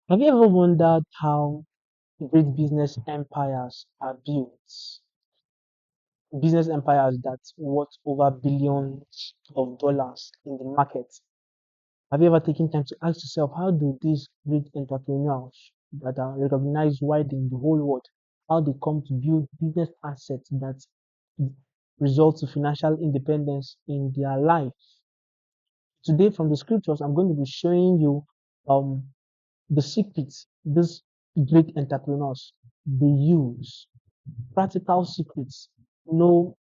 Have you ever wondered how great business empires are built? Business empires that's worth over billions of dollars in the market. Have you ever taken time to ask yourself, how do these great entrepreneurs that are recognized widely in the whole world, how they come to build business assets that result to financial independence in their life? Today, from the scriptures, I'm going to be showing you um, the secrets these great entrepreneurs they use, practical secrets, no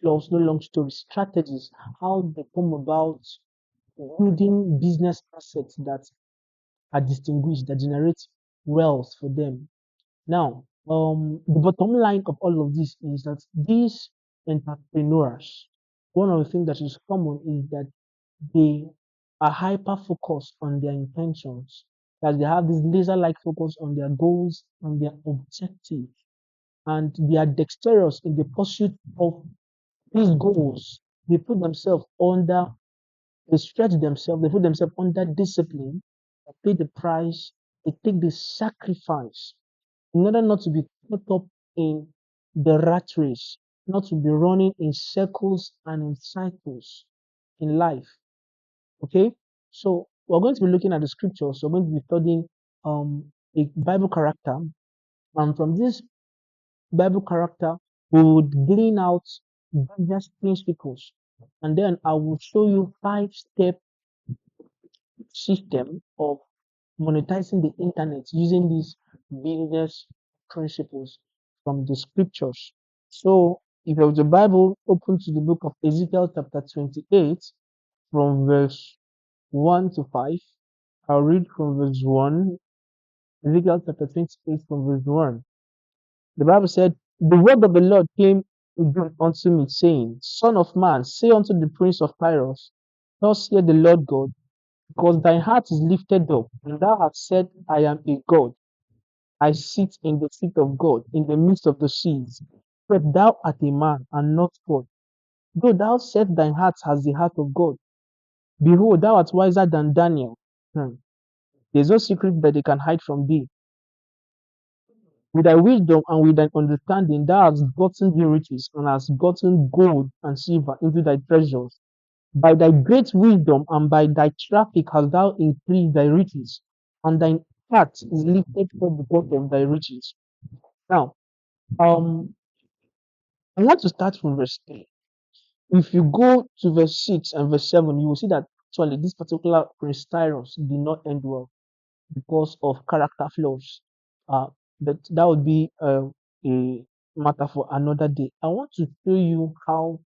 flaws, no long stories, strategies, how they come about building business assets that are distinguished, that generate wealth for them. Now, the bottom line of all of this is that these entrepreneurs, one of the things that is common is that they are hyper focused on their intentions, that they have this laser like focus on their goals and their objectives, and they are dexterous in the pursuit of these goals. They put themselves under, they stretch themselves, they put themselves under discipline, they pay the price, they take the sacrifice in order not to be caught up in the rat race, not to be running in circles and in cycles in life. Okay, so we're going to be looking at the scriptures. We're going to be studying a Bible character, and from this Bible character, we would glean out business principles, and then I will show you 5 step system of monetizing the internet using these business principles from the scriptures. So, if you have the Bible, open to the book of Ezekiel, chapter 28, from verse 1 to 5. I'll read from verse 1, Ezekiel chapter 28, from verse 1. The Bible said, "The word of the Lord came again unto me, saying, Son of man, say unto the prince of Tyros, Thus saith the Lord God, because thine heart is lifted up, and thou hast said, I am a God. I sit in the seat of God, in the midst of the seas. But thou art a man, and not God. Though thou set thine heart as the heart of God, behold, thou art wiser than Daniel. There is no secret that they can hide from thee. With thy wisdom and with thy understanding, thou hast gotten the riches, and hast gotten gold and silver into thy treasures. By thy great wisdom and by thy traffic hast thou increased thy riches, and thine heart is lifted up because of thy riches." Now, um, I want to start from verse 3. If you go to verse 6 and verse 7, you will see that actually this particular Prince Tyrus did not end well because of character flaws. Uh, but that would be a matter for another day. I want to show you how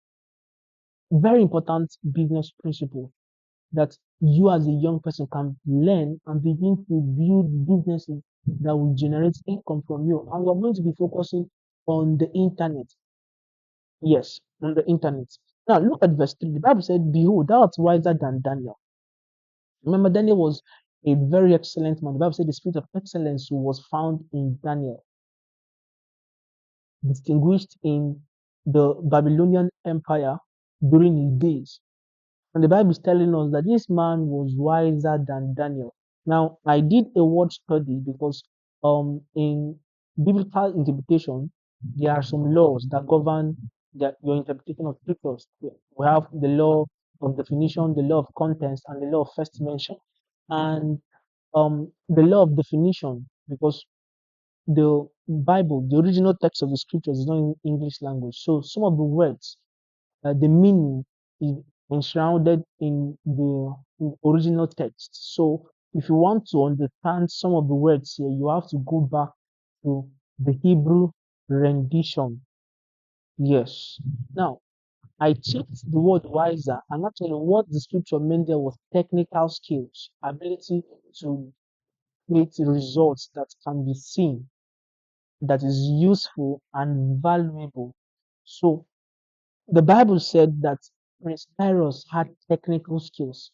very important business principle that you as a young person can learn and begin to build businesses that will generate income from you. And we're going to be focusing on the internet. Yes, on the internet. Now look at verse 3. The Bible said, Behold, thou art wiser than Daniel. Remember, Daniel was a very excellent man. The Bible said the spirit of excellence was found in Daniel, distinguished in the Babylonian Empire during his days. And the Bible is telling us that this man was wiser than Daniel. Now, I did a word study because in biblical interpretation, there are some laws that govern your interpretation of scriptures. We have the law of definition, the law of contents, and the law of first mention. And the law of definition, because the Bible, the original text of the scriptures, is not in English language. So some of the words, the meaning is enshrouded in the original text. So if you want to understand some of the words here, you have to go back to the Hebrew rendition. Yes. Now, I checked the word wiser, and actually, what the scripture meant there was technical skills, ability to create results that can be seen, that is useful and valuable. So the Bible said that Prince Cyrus had technical skills,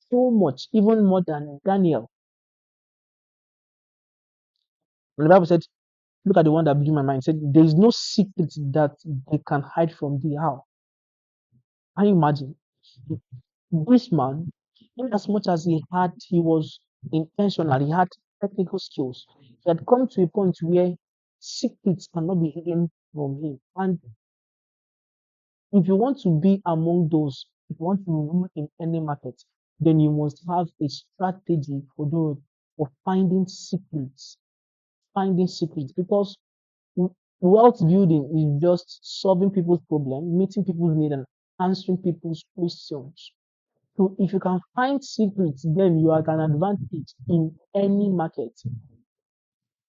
so much, even more than Daniel. And the Bible said, look at the one that blew my mind. It said, there is no secret that they can hide from thee. How? Can you imagine? This man, in as much as he was intentional, he had technical skills. He had come to a point where secrets cannot be hidden from him. And if you want to be among those, if you want to rule in any market, then you must have a strategy for those for finding secrets, because wealth building is just solving people's problem, meeting people's need, and answering people's questions. So if you can find secrets, then you are at an advantage in any market.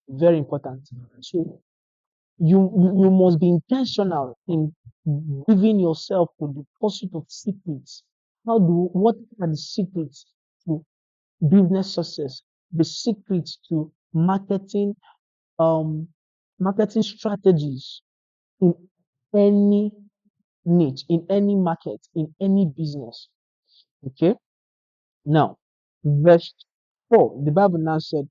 Very important. So you must be intentional in giving yourself to the pursuit of secrets. What are the secrets to business success? The secrets to um marketing strategies in any niche, in any market, in any business. Okay. Now, verse 4, the Bible now said,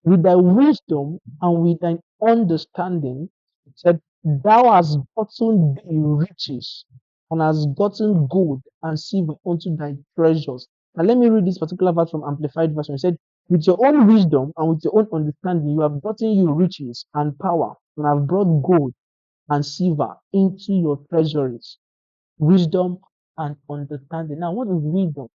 with thy wisdom and with thine understanding, said, thou hast gotten thee riches and hast gotten gold and silver unto thy treasures. Now, let me read this particular verse from Amplified Version. It said, with your own wisdom and with your own understanding, you have gotten you riches and power and have brought gold and silver into your treasuries. Wisdom and understanding. Now, what is wisdom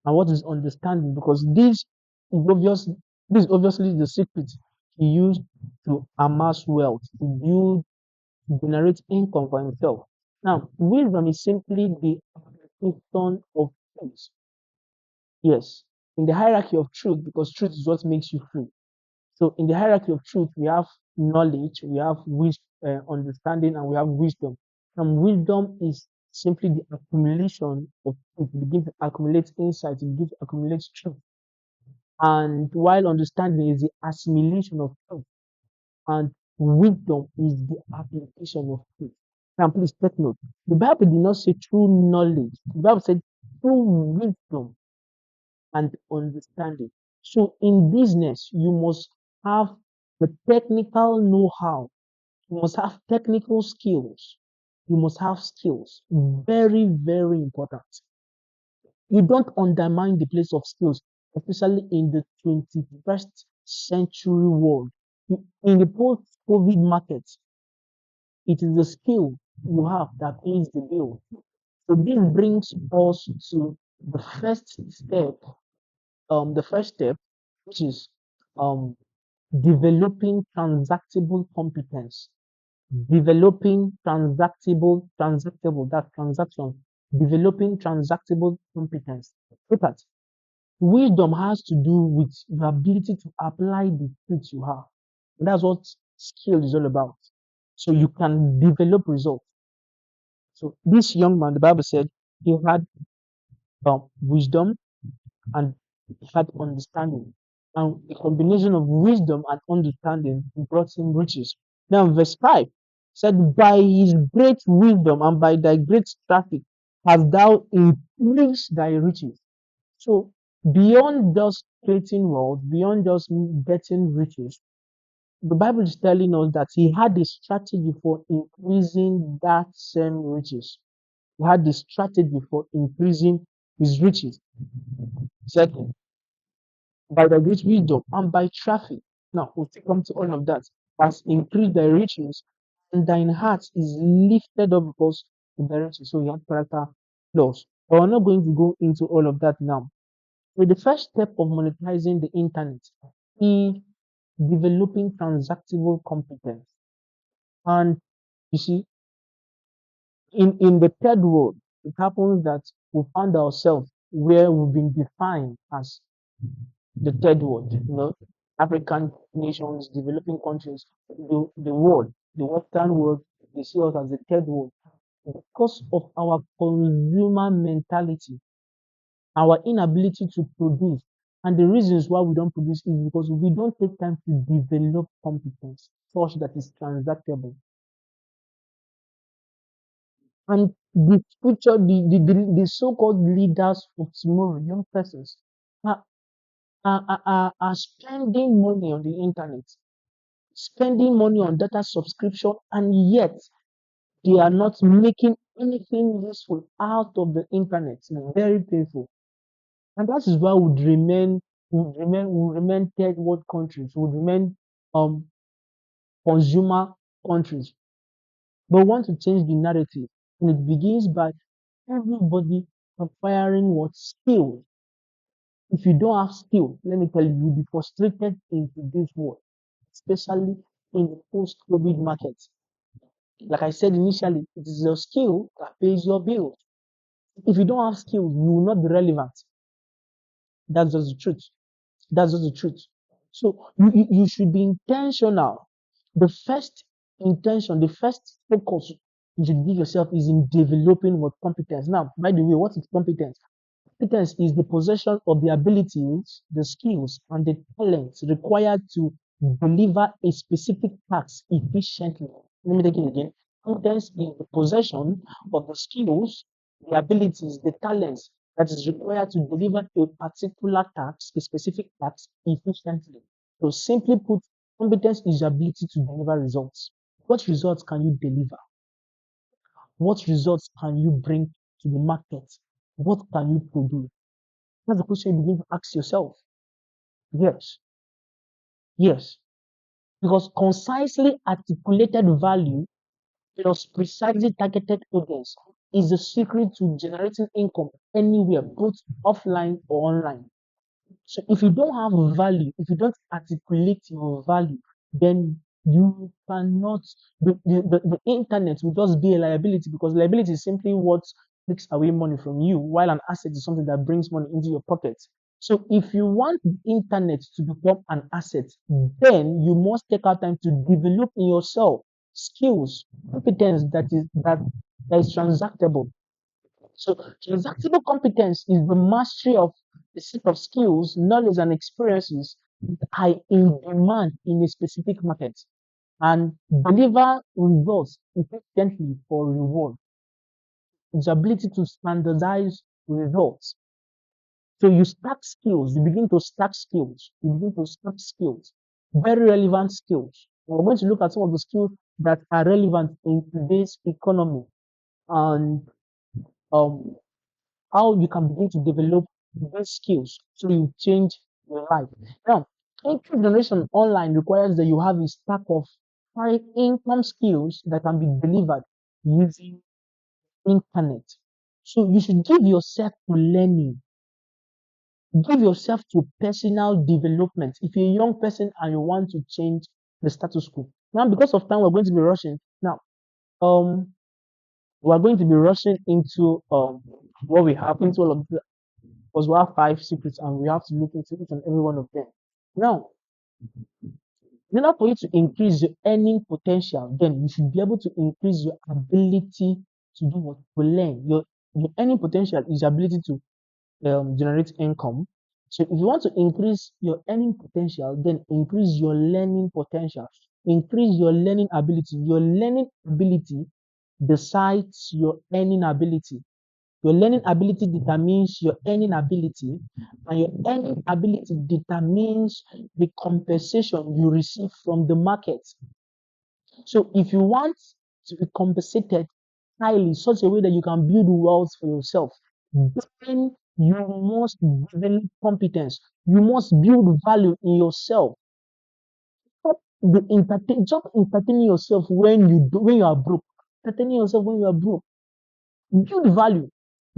and what is understanding? Because this is obviously the secret he used to amass wealth, to build, to generate income for himself. Now, wisdom is simply the application of truth. Yes, in the hierarchy of truth, because truth is what makes you free. So, in the hierarchy of truth, we have knowledge, we have understanding, and we have wisdom. And wisdom is simply the accumulation of truth. It begins to accumulate insight, it begins to accumulate truth. And while understanding is the assimilation of truth, and wisdom is the application of truth. Now, please take note. The Bible did not say true knowledge. The Bible said true wisdom and understanding. So, in business, you must have the technical know-how. You must have technical skills. You must have skills. Very, very important. You don't undermine the place of skills, especially in the 21st century world. In the post-COVID market, it is the skill you have that pays the bill. So this brings us to the first step, which is um, developing transactable competence. Developing transactable, that transaction, developing transactable competence. Look at wisdom has to do with the ability to apply the skills you have. And that's what skill is all about. So you can develop results. So this young man, the Bible said, he had wisdom and he had understanding. And the combination of wisdom and understanding brought him riches. Now, verse 5 said, by his great wisdom and by thy great traffic hast thou increased thy riches. So, beyond just creating wealth, beyond just getting riches, the Bible is telling us that he had a strategy for increasing that same riches. He had the strategy for increasing his riches. Second, by the great wisdom and by traffic. Now, we'll still come to all of that. Has increased thy riches, and thine heart is lifted up because of the riches. So, he had character flaws. But we're not going to go into all of that now. So, the first step of monetizing the internet is developing transactable competence. And you see, in the third world, it happens that we found ourselves where we've been defined as the third world, African nations, developing countries, the world, the Western world, they see us as the third world because of our consumer mentality, our inability to produce. And the reasons why we don't produce is because we don't take time to develop competence such that is transactable. And the future, the so-called leaders of tomorrow, young persons, are, are spending money on the internet, spending money on data subscription, and yet they are not making anything useful out of the internet. It's very painful. And that is why we remain would remain third world countries, would remain um consumer countries. But we want to change the narrative, and it begins by everybody acquiring what skill. If you don't have skill, let me tell you, you'll be frustrated in today's world, especially in the post-COVID market. Like I said initially, it is your skill that pays your bills. If you don't have skills, you will not be relevant. That's just the truth. That's just the truth. So you should be intentional. The first intention, the first focus you should give yourself is in developing what competence. Now, by the way, what is competence? Competence is the possession of the abilities, the skills, and the talents required to deliver a specific task efficiently. Let me take it again. Competence is the possession of the skills, the abilities, the talents that is required to deliver a particular task, a specific task efficiently. So simply put, competence is the ability to deliver results. What results can you deliver? What results can you bring to the market? What can you produce? That's the question you begin to ask yourself. Yes, yes. Because concisely articulated value plus precisely targeted audience is the secret to generating income anywhere, both offline or online. So if you don't have value, if you don't articulate your value, then you cannot, the internet will just be a liability, because liability is simply what takes away money from you, while an asset is something that brings money into your pocket. So if you want the internet to become an asset, then you must take out time to develop in yourself skills, competence that is transactable. So transactable competence is the mastery of a set of skills, knowledge, and experiences that are in demand in a specific market and deliver results efficiently for reward. Its ability to standardize results. So you stack skills, you begin to stack skills, you begin to stack skills, very relevant skills. We're going to look at some of the skills that are relevant in today's economy, and um, how you can begin to develop these skills so you change your life. Now, income generation online requires that you have a stack of high income skills that can be delivered using internet. So you should give yourself to learning, give yourself to personal development. If you're a young person and you want to change the status quo. Now, because of time, we're going to be rushing. Now, um, we're going to be rushing into what we have, into all of the, because we have 5 secrets and we have to look into each and every one of them. Now, in order for you to increase your earning potential, then you should be able to increase your ability to do what? To learn. Your earning potential is your ability to generate income. So if you want to increase your earning potential, then increase your learning potential. Increase your learning ability. Your learning ability decides your earning ability. Your learning ability determines your earning ability, and your earning ability determines the compensation you receive from the market. So if you want to be compensated highly, such a way that you can build wealth for yourself, then you must develop competence. You must build value in yourself. Stop entertaining yourself when you are broke. Entertaining yourself when you are broke. Build value.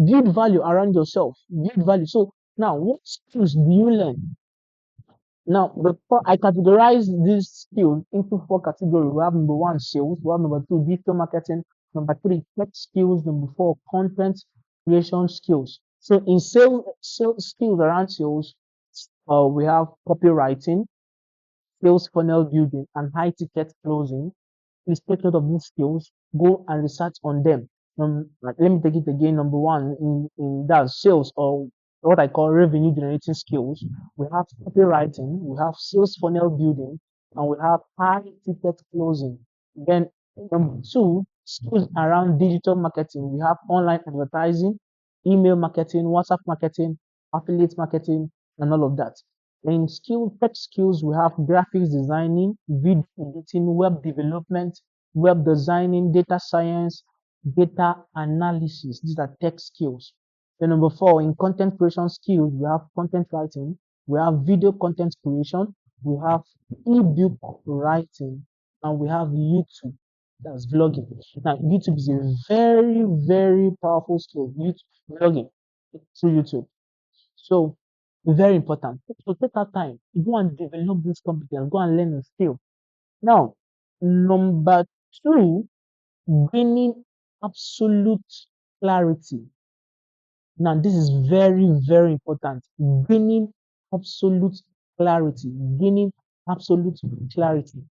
Build value around yourself. Build value. So now, what skills do you learn? Now, before I categorize these skills into 4 categories, we have number one, sales. We have number two, digital marketing. Number three, tech skills. Number four, content creation skills. So in sales skills around sales, we have copywriting, sales funnel building, and high ticket closing. Please take note of these skills, go and research on them. Like, let me take it again. Number one, in that sales, or what I call revenue generating skills, we have copywriting, we have sales funnel building, and we have high ticket closing. Then number two, skills around digital marketing. We have online advertising, email marketing, WhatsApp marketing, affiliate marketing, and all of that. In tech skills, we have graphics designing, video editing, web development, web designing, data science, data analysis. These are tech skills. Then number four, in content creation skills, we have content writing, we have video content creation, we have ebook writing, and we have YouTube. That's vlogging. Now, YouTube is a very, very powerful skill. YouTube vlogging through YouTube. So very important. So take our time. Go and develop this competence. Go and learn a skill. Now, number two, gaining absolute clarity. Now, this is very, very important. Gaining absolute clarity. Gaining absolute clarity.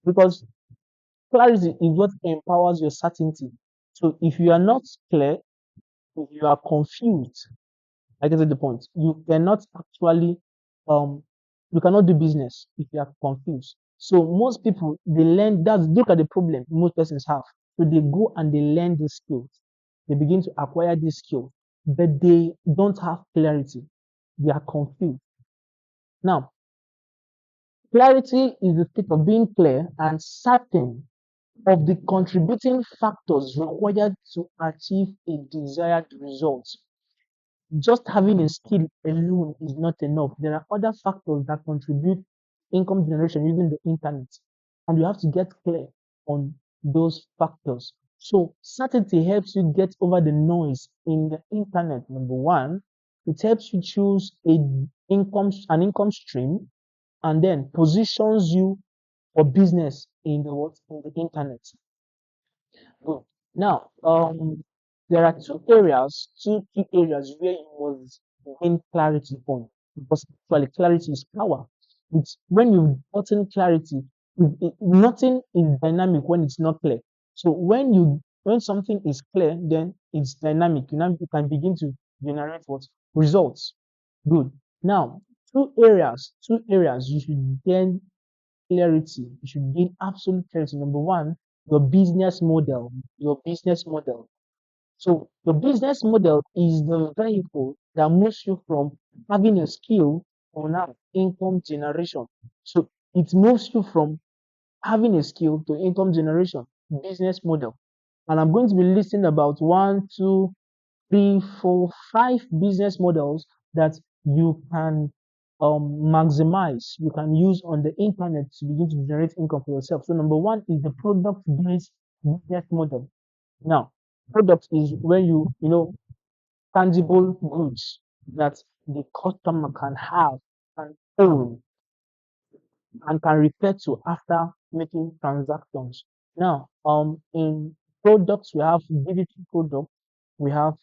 Because clarity is what empowers your certainty. So if you are not clear, if you are confused, I get to the point. You cannot actually, um, you cannot do business if you are confused. So most people they learn that. Look at the problem most persons have. So they go and they learn these skills. They begin to acquire these skills, but they don't have clarity. They are confused. Now, clarity is the state of being clear and certain of the contributing factors required to achieve a desired result. Just having a skill alone is not enough. There are other factors that contribute income generation using the internet, and you have to get clear on those factors. So certainty helps you get over the noise in the internet. Number one, it helps you choose an income stream, and then positions you for business in the what in the internet. Good. Now, there are two key areas where you must gain clarity on, because actually clarity is power. It's when you've gotten clarity, nothing is dynamic when it's not clear. So when something is clear, then it's dynamic. You can begin to generate what results. Good. Now, two areas you should gain clarity. You should gain absolute clarity. Number one, your business model. Your business model. So your business model is the vehicle that moves you from having a skill or now income generation. So it moves you from having a skill to income generation. Business model. And I'm going to be listing about one, two, three, four, five business models that you can maximize, you can use on the internet to begin to generate income for yourself. So number one is the product-based business model. Now, product is when you tangible goods that the customer can have and own and can refer to after making transactions. Now, in products, we have digital products, we have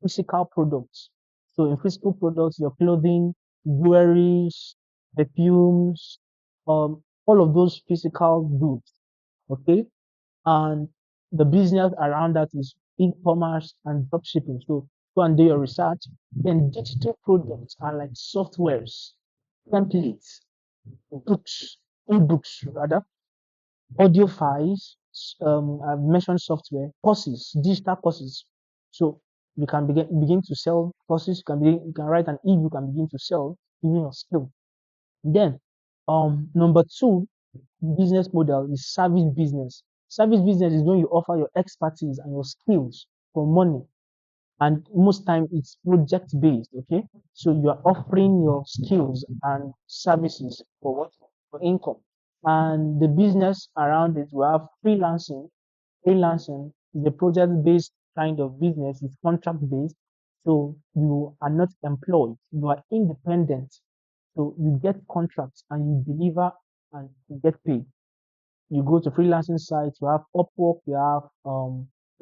physical products. So in physical products, your clothing, jewelries, perfumes, all of those physical goods. Okay, and the business around that is e-commerce and drop shipping. So go and do your research. Then digital products are like softwares, templates, books, e-books rather, audio files. I've mentioned software, courses, digital courses. So you can begin to sell courses. You can write an ebook and begin to sell using your skill. Then, number two business model is service business. Service business is when you offer your expertise and your skills for money, and most time it's project based. Okay, so you are offering your skills and services for what for income, and the business around it we have freelancing. Freelancing is a project based kind of business. It's contract based, so you are not employed, you are independent. So you get contracts and you deliver and you get paid. You go to freelancing sites, you have Upwork, you have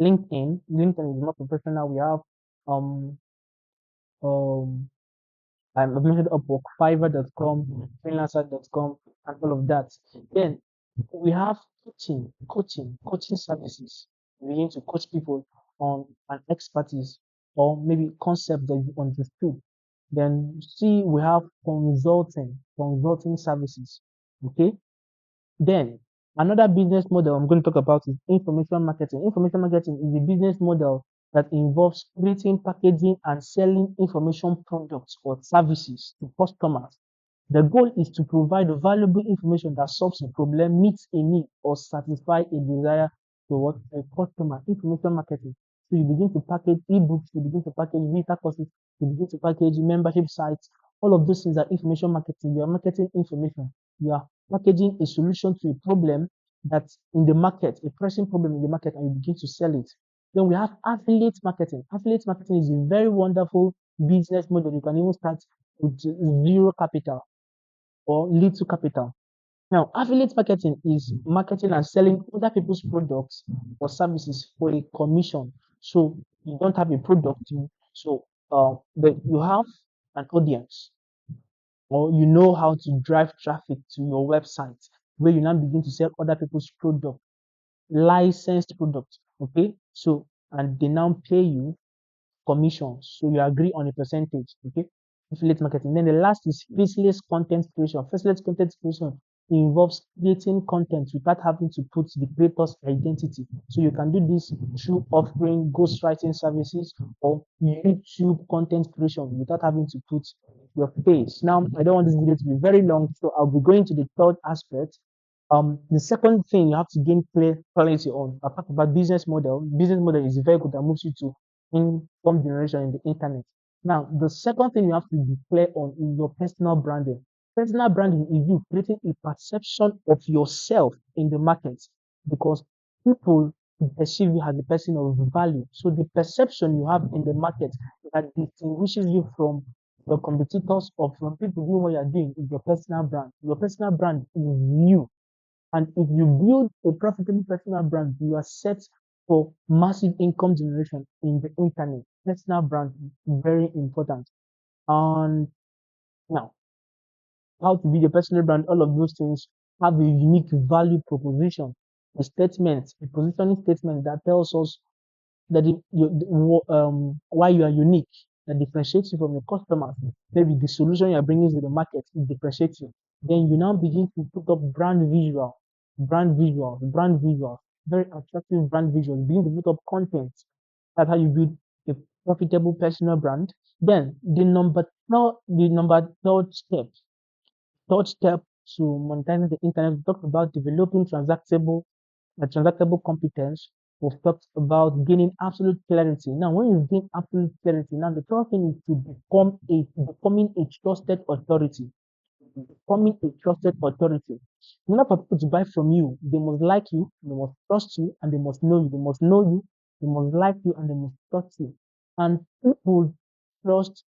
LinkedIn. LinkedIn is more professional. We have um um I've mentioned Upwork, Fiverr.com, freelancer.com, and all of that. Then we have coaching services. We begin to coach people on an expertise or maybe concept that you understood. Then see we have consulting services. Okay, then another business model I'm going to talk about is information marketing. Information marketing is a business model that involves creating, packaging, and selling information products or services to customers. The goal is to provide valuable information that solves a problem, meets a need, or satisfies a desire towards a customer. Information marketing. So you begin to package ebooks, you begin to package digital courses, you begin to package membership sites, All of those things are information marketing. You are marketing information. You are packaging a solution to a problem that's in the market, a pressing problem in the market, and you begin to sell it. Then we have affiliate marketing. Affiliate marketing is a very wonderful business model. You can even start with zero capital or little capital. Now, affiliate marketing is marketing and selling other people's products or services for a commission. So you don't have a product, but you have an audience, or you know how to drive traffic to your website, where you now begin to sell other people's product, licensed products. Okay, so and they now pay you commissions. So you agree on a percentage. Okay. Affiliate marketing. Then the last is faceless content creation. Faceless content creation involves creating content without having to put the creator's identity. So you can do this through offering ghostwriting services or YouTube content creation without having to put your face. Now, I don't want this video to be very long, so I'll be going to the third aspect. The second thing you have to gain clarity on, apart about business model. Business model is a vehicle that moves you to income generation in the internet. Now, the second thing you have to be clear on is your personal branding. Personal branding is you creating a perception of yourself in the market, because people perceive you as a person of value. So the perception you have in the market that distinguishes you from your competitors or from people doing what you're doing is your personal brand. Your personal brand is you. And if you build a profitable personal brand, you are set for massive income generation in the internet. Personal brand is very important. And now, how to build a personal brand, all of those things have a unique value proposition, a statement, a positioning statement that tells us that why you are unique, that differentiates you from your customers. Maybe the solution you are bringing to the market differentiates you. Then you now begin to put up brand visual, very attractive brand visuals. Begin to put up content. That's how you build a profitable personal brand. Then the number third step to monetizing the internet, we talked about developing transactable competence. We've talked about gaining absolute clarity. Now, when you gain absolute clarity, now the third thing is to becoming a trusted authority. Becoming a trusted authority. In order for people to buy from you, they must like you, they must trust you, and they must know you. They must know you, they must like you, and they must trust you. And people trust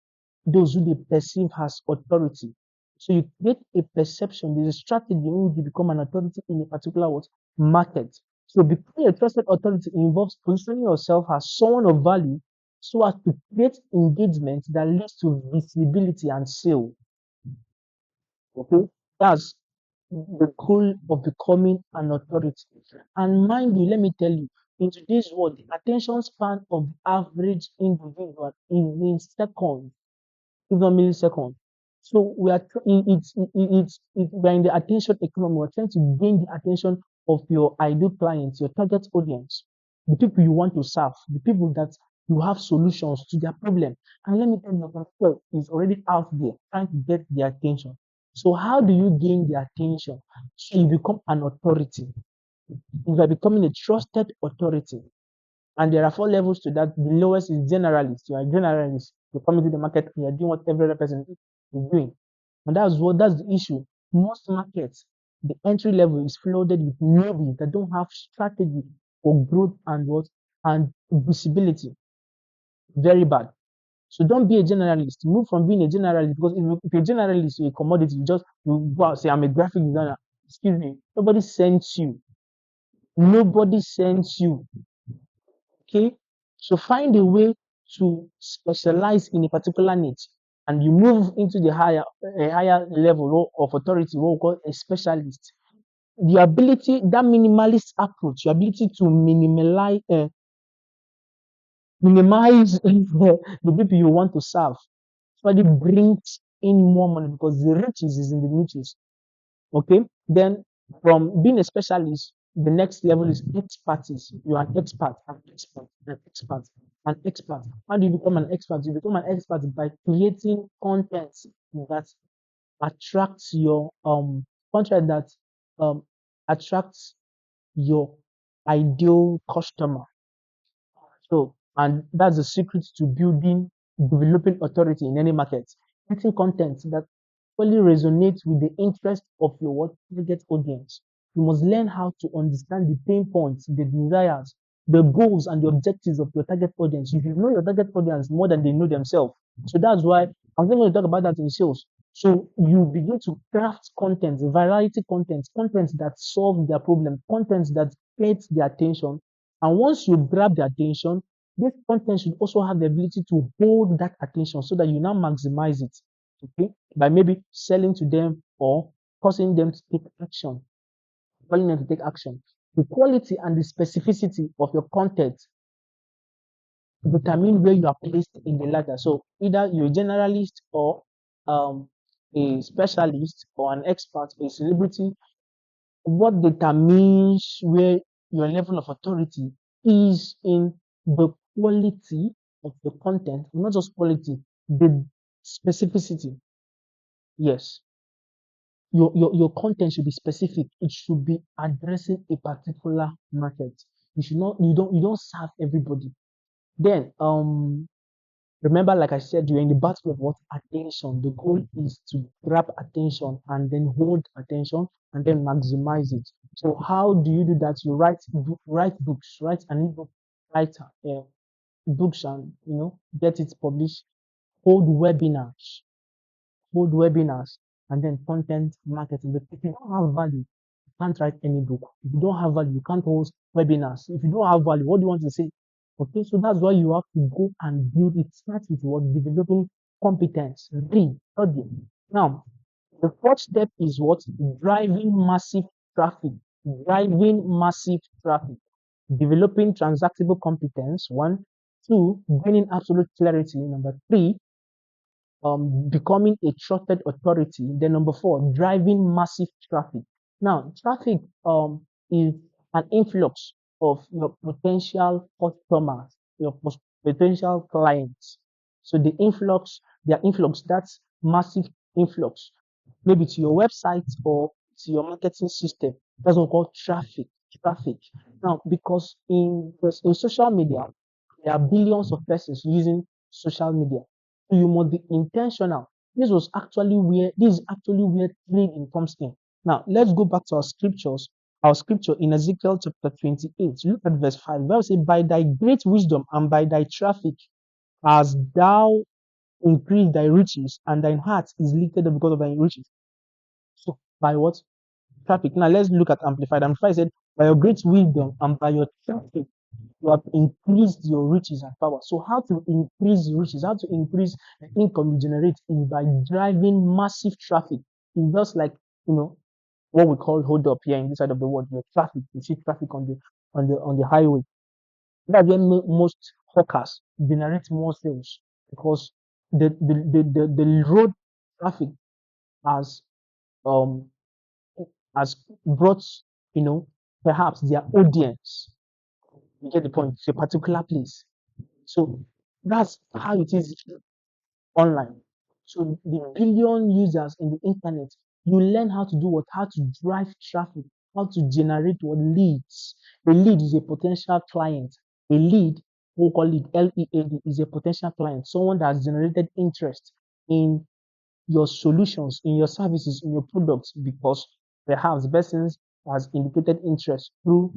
those who they perceive as authority. So you create a perception. There's a strategy in which you become an authority in a particular what market. So becoming a trusted authority involves positioning yourself as someone of value so as to create engagement that leads to visibility and sale. Okay, that's the goal of becoming an authority. And mind you, let me tell you, in today's world, the attention span of the average individual is in seconds, if not milliseconds. So we are we're in the attention economy. We're trying to gain the attention of your ideal clients, your target audience, the people you want to serve, the people that you have solutions to their problem. And let me tell you, your competitor is already out there trying to get their attention. So how do you gain their attention? So you become an authority. You are becoming a trusted authority. And there are four levels to that. The lowest is generalist. You are a generalist. You come into the market and you're doing what every other person is doing. And that's the issue. Most markets, the entry level is flooded with newbies that don't have strategy for growth and what and visibility. Very bad. So don't be a generalist. Move from being a generalist, because if you're a generalist, you're a commodity. You go out say I'm a graphic designer. Excuse me. Nobody sends you. Nobody sends you. Okay, so find a way to specialize in a particular niche, and you move into the higher level of authority, what we call a specialist. The ability, that minimalist approach, your ability to minimize the people you want to serve, actually brings in more money, because the riches is in the niches. Okay, then from being a specialist, the next level is expertise. You are an expert, an expert. How do you become an expert? You become an expert by creating content that attracts your content that um attracts your ideal customer. So, and that's the secret to developing authority in any market. Writing content that fully resonates with the interest of your target audience. You must learn how to understand the pain points, the desires, the goals, and the objectives of your target audience. You should know your target audience more than they know themselves. So that's why I'm going to talk about that in sales. So you begin to craft content, variety content that solve their problem, content that gets their attention. And once you grab their attention, this content should also have the ability to hold that attention so that you now maximize it, okay, by maybe selling to them or causing them to take action, calling them to take action. The quality and the specificity of your content determine where you are placed in the ladder. So either you're a generalist or um, a specialist or an expert, a celebrity. What determines where your level of authority is in the quality of the content, not just quality, the specificity. Yes, your content should be specific. It should be addressing a particular market. You don't serve everybody. Then remember, like I said, you're in the battle of what? Attention. The goal is to grab attention and then hold attention and then maximize it. So how do you do that? You write books, write an ebook, write books, and get it published. Hold webinars, hold webinars, and then content marketing. But if you don't have value, you can't write any book. If you don't have value, you can't host webinars. If you don't have value, what do you want to say? Okay, so that's why you have to go and build it. Start with what? Developing competence. Read, study. Now, the fourth step is what? Driving massive traffic. Driving massive traffic. Developing transactable competence. One. Two, gaining absolute clarity. Number three, becoming a trusted authority. Then number four, driving massive traffic. Now, traffic is an influx of your potential customers, your potential clients. So their influx, that's massive influx, maybe to your website or to your marketing system. That's what we call traffic. Traffic. Now, because in social media, there are billions of persons using social media. So you must be intentional. This is actually where trading comes in. Now let's go back to our scriptures. Our scripture in Ezekiel chapter 28. Look at verse 5. The Bible says, by thy great wisdom and by thy traffic hast thou increased thy riches, and thine heart is lifted up because of thy riches. So by what? Traffic. Now let's look at Amplified. Amplified said, by your great wisdom and by your traffic, you have increased your riches and power. So how to increase riches, how to increase the income you generate is by driving massive traffic. It's just like, what we call hold up here in this side of the world, the traffic. You see traffic on the highway. That's where most hawkers generate more sales because the road traffic has um has brought, you know, perhaps their audience. You get the point. It's a particular place. So that's how it is online. So the billion users in the internet, you learn how to do what? How to drive traffic, how to generate what? Leads. A lead is a potential client. A lead, we call it LEAD, is a potential client, someone that has generated interest in your solutions, in your services, in your products, because perhaps the person has indicated interest through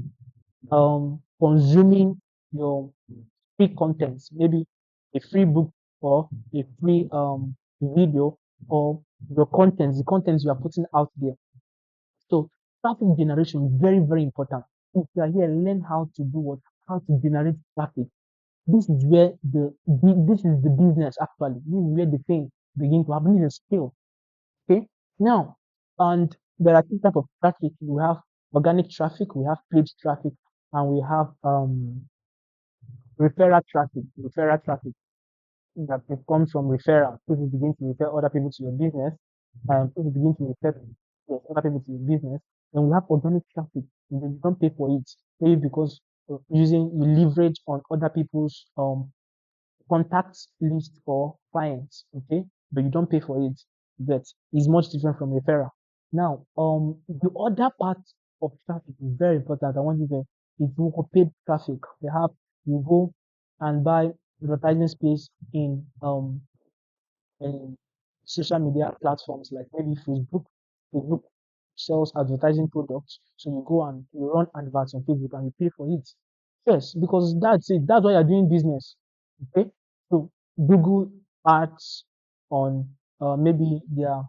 consuming your free content, maybe a free book or a free video or your content, the content you are putting out there. So traffic generation is very, very important. If you are here, learn how to do what, how to generate traffic. This is where this is the business actually. This is where the thing begin to happen. This is a skill. Okay. Now, and there are two types of traffic. We have organic traffic, we have paid traffic, and we have referral traffic. Referral traffic that it comes from referral. People begin to refer other people to your business, and people begin to refer other people to your business. Then we have organic traffic. And then you don't pay for it, maybe because you leverage on other people's contact list for clients, okay, but you don't pay for it. But it's much different from referral. Now, the other part of traffic is very important. I want you to is paid traffic. They have you go and buy advertising space in social media platforms like maybe Facebook. Facebook sells advertising products, so you go and you run adverts on Facebook and you pay for it. Yes, because that's it. That's why you're doing business. Okay, so Google ads on maybe their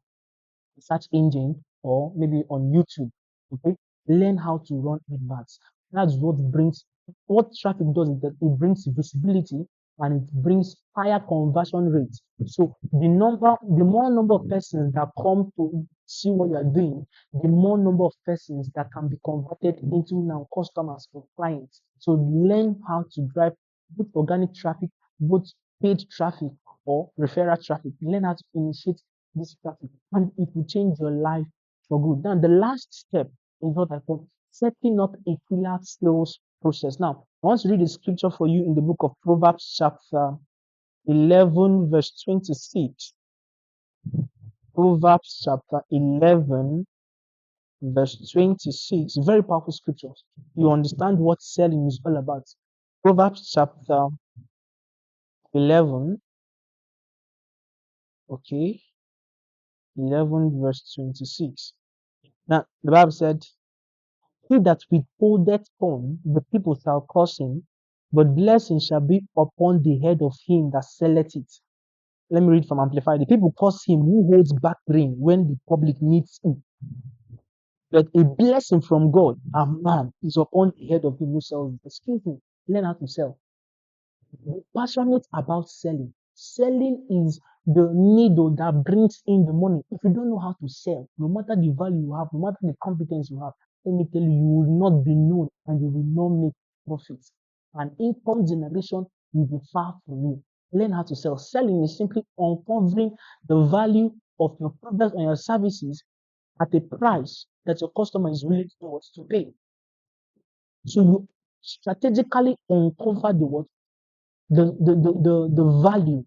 search engine or maybe on YouTube. Okay, learn how to run adverts. That's what traffic does is that it brings visibility and it brings higher conversion rates. So the more number of persons that come to see what you are doing, the more number of persons that can be converted into now customers or clients. So learn how to drive both organic traffic, both paid traffic or referral traffic. Learn how to initiate this traffic and it will change your life for good. Now, the last step is what I call setting up a clear sales process. Now, I want to read the scripture for you in the book of Proverbs, chapter 11, verse 26. Proverbs, chapter 11, verse 26. Very powerful scriptures. You understand what selling is all about. Proverbs, chapter 11, okay, 11, verse 26. Now, the Bible said, he that withholdeth corn, the people shall curse him, but blessing shall be upon the head of him that selleth it. Let me read from Amplified. The people curse him who holds back grain when the public needs it. But a blessing from God and man is upon the head of him who sells it. Excuse me, learn how to sell. Be passionate about selling. Selling is the needle that brings in the money. If you don't know how to sell, no matter the value you have, no matter the competence you have, let me tell you, you will not be known and you will not make profits. And income generation will be far from you. Learn how to sell. Selling is simply uncovering the value of your products and your services at a price that your customer is willing to pay. So you strategically uncover the value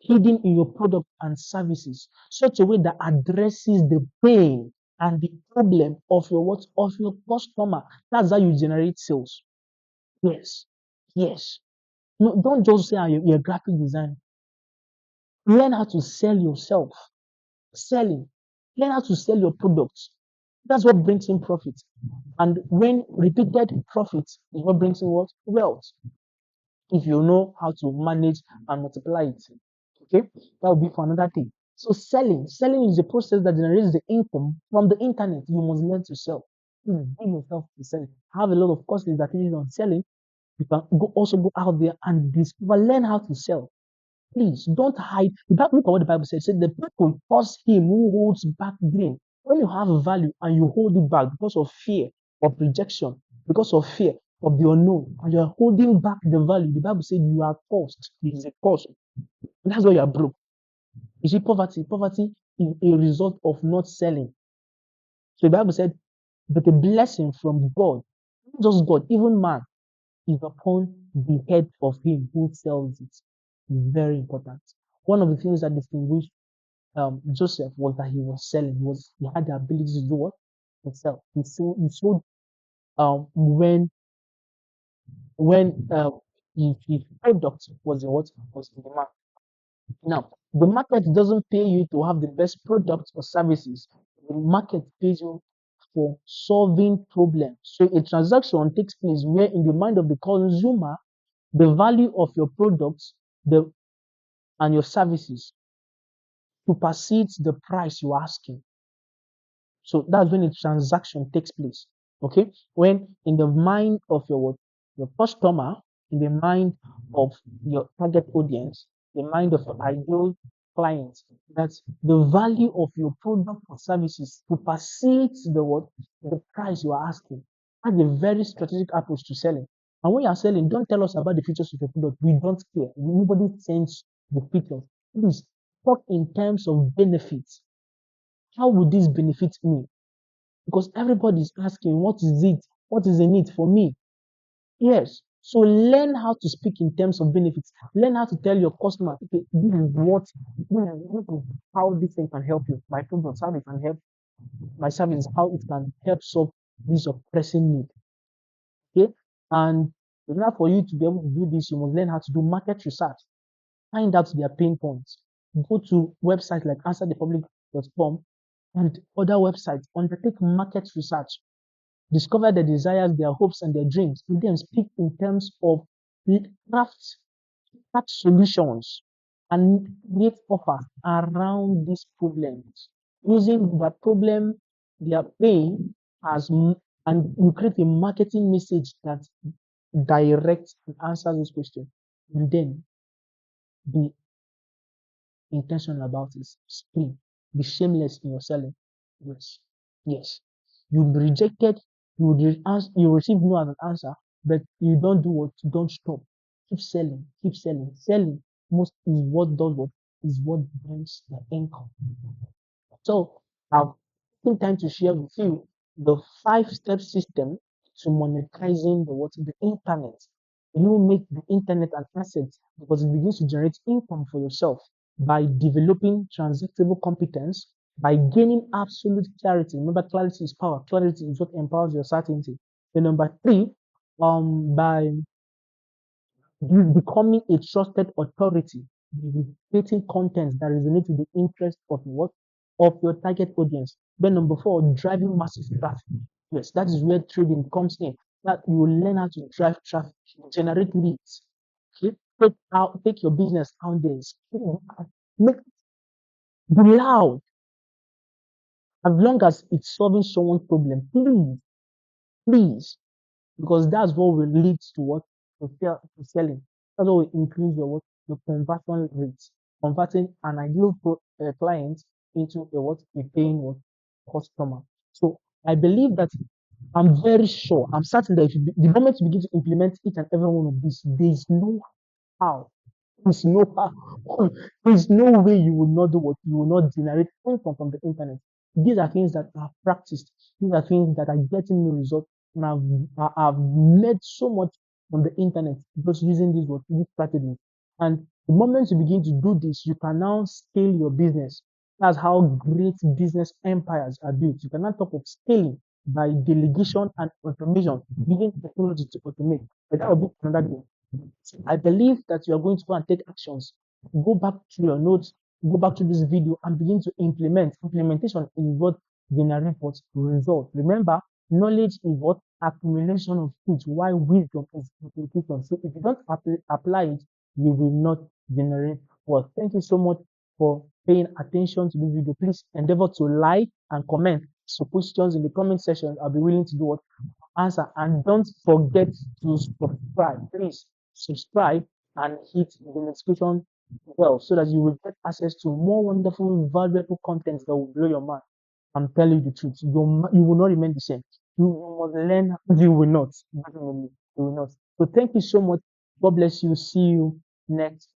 hidden in your product and services, such a way that addresses the pain and the problem of your what of your customer. That's how you generate sales. Yes, yes. No, don't just say you're a graphic designer. Learn how to sell yourself. Selling. Learn how to sell your products. That's what brings in profit. And when repeated profits is what brings in what? Wealth. If you know how to manage and multiply it. Okay, that will be for another thing. So selling is a process that generates the income from the internet. You must learn to sell. Give yourself to selling. Have a lot of courses that teach on selling. You can also go out there and discover, learn how to sell. Please don't hide. Look at what the Bible says. It said the people curse him who holds back grain. When you have a value and you hold it back because of fear of rejection, because of fear of the unknown, and you are holding back the value, the Bible said you are cursed. It is a curse. And that's why you are broke. You see, poverty is a result of not selling. So the Bible said, but a blessing from God, not just God, even man, is upon the head of him who sells it. Very important. One of the things that distinguished Joseph was that he was selling. He had the ability to do what? To sell. He sold when his product was in what was in demand. Now, the market doesn't pay you to have the best products or services. The market pays you for solving problems. So a transaction takes place where in the mind of the consumer, the value of your products and your services supersedes the price you're asking. So that's when a transaction takes place. Okay, when in the mind of your customer, in the mind of your target audience, the mind of your ideal client, that the value of your product or services supersedes the price you are asking. That's a very strategic approach to selling. And when you are selling, don't tell us about the features of your product. We don't care. Nobody sends the features. Please talk in terms of benefits. How would this benefit me? Because everybody is asking, what is it? What is in it for me? Yes. So learn how to speak in terms of benefits. Learn how to tell your customer, okay, this is how this thing can help you. My product, how it can help. My service, how it can help solve this your pressing need. Okay. And in order for you to be able to do this, you must learn how to do market research. Find out their pain points. Go to websites like answerthepublic.com and other websites, undertake market research, discover their desires, their hopes, and their dreams, and then speak in terms of craft, craft solutions and create offers around these problems using the problem they are paying as and you create a marketing message that directs and answers this question and then be intentional about it. Speak. Be shameless in your selling. Yes. Yes. You'll be rejected. You receive no as an answer, but you don't do what? You don't stop. Keep selling. Keep selling. Selling most is what does what is what brings the income. So I've taken time to share with you the 5 step system to monetizing the internet. You make the internet an asset because it begins to generate income for yourself by developing transactable competence, by gaining absolute clarity. Remember, clarity is power. Clarity is what empowers your certainty. Then number three, by becoming a trusted authority, creating content that resonates with the interest of what of your target audience. Then number four, driving massive traffic. Yes, that is where trading comes in. That you will learn how to drive traffic, generate leads. Okay? Take your business out there, make be loud as long as it's solving someone's problem. Please, please, because that's what will lead to what to selling. That's what will increase your what your conversion rates, converting an ideal client into a what a paying what customer. So I believe that I'm very sure, I'm certain that if the moment you begin to implement each and every one of these, there is no how. There's no how. There's no way you will not do what you will not generate income from the internet. These are things that are practiced. These are things that are getting me results. And I've made so much from the internet just using these strategies. And the moment you begin to do this, you can now scale your business. That's how great business empires are built. You can now talk of scaling by delegation and automation, using technology to automate. But that will be another day. I believe that you are going to go and take actions. Go back to your notes, go back to this video and begin to implement. Implementation is what generates what result. Remember, knowledge is what accumulation of it, while wisdom is application. So if you don't apply it, you will not generate what. Thank you so much for paying attention to this video. Please endeavor to like and comment. So questions in the comment section. I'll be willing to do what answer. And don't forget to subscribe. Please subscribe and hit the notification bell so that you will get access to more wonderful, valuable content that will blow your mind. I'm telling you the truth. You will not remain the same. You must learn. You will not. Definitely, you will not. So thank you so much. God bless you. See you next